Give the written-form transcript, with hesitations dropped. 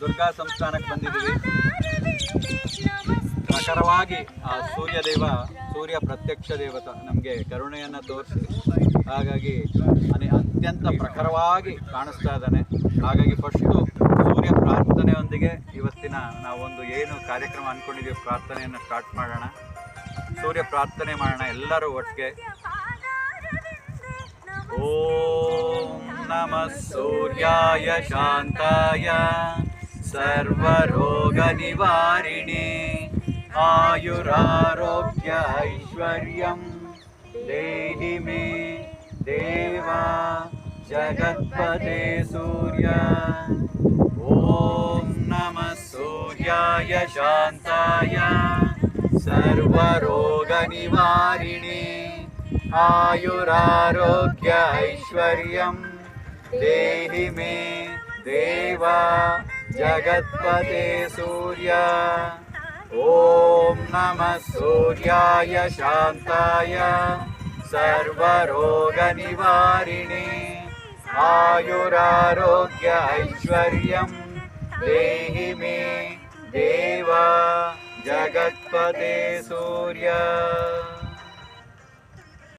ದುರ್ಗಾ ಸಂಸ್ಥಾನಕ್ಕೆ ಬಂದಿದ್ದೀವಿ. ಪ್ರಖರವಾಗಿ ಆ ಸೂರ್ಯ ಪ್ರತ್ಯಕ್ಷ ದೇವತ ನಮಗೆ ಕರುಣೆಯನ್ನು ತೋರಿಸಿ, ಹಾಗಾಗಿ ಅತ್ಯಂತ ಪ್ರಖರವಾಗಿ ಕಾಣಿಸ್ತಾ ಇದ್ದಾನೆ. ಹಾಗಾಗಿ ಫಸ್ಟು ಸೂರ್ಯ ಪ್ರಾರ್ಥನೆಯೊಂದಿಗೆ ಇವತ್ತಿನ ನಾವೊಂದು ಏನು ಕಾರ್ಯಕ್ರಮ ಅಂದ್ಕೊಂಡಿದ್ದೀವಿ ಪ್ರಾರ್ಥನೆಯನ್ನು ಸ್ಟಾರ್ಟ್ ಮಾಡೋಣ. ಸೂರ್ಯ ಪ್ರಾರ್ಥನೆ ಮಾಡೋಣ ಎಲ್ಲರೂ ಒಟ್ಟಿಗೆ. ಓಂ ನಮಃ ಸೂರ್ಯಾಯ ಶಾಂತಾಯ ಸರ್ವರೋಗ ನಿವಾರಿಣೇ ಆಯುರಾರೋಗ್ಯ ಐಶ್ವರ್ಯಂ ದೇಹಿ ಮೇ ದೇವಾ ಜಗತ್ಪತೆ ಸೂರ್ಯ. ಓಂ ನಮಃ ಸೂರ್ಯಾಯ ಶಾಂತಾಯ ಸರ್ವರೋಗ ನಿವಾರಿಣೇ ಆಯುರಾರೋಗ್ಯ ಐಶ್ವರ್ಯಂ ದೇಹಿ ಮೇ ದೇವಾ ಜಗತ್ಪತೆ ಸೂರ್ಯ. ಓಂ ನಮಃ ಸೂರ್ಯಾಯ ಶಾಂತಾಯ ಸರ್ವರೋಗ ನಿವಾರಿಣೇ ಆಯುರಾರೋಗ್ಯ ಐಶ್ವರ್ಯಂ ದೇಹಿ ಮೇ ದೇವಾ ಜಗತ್ಪತೆ ಸೂರ್ಯ.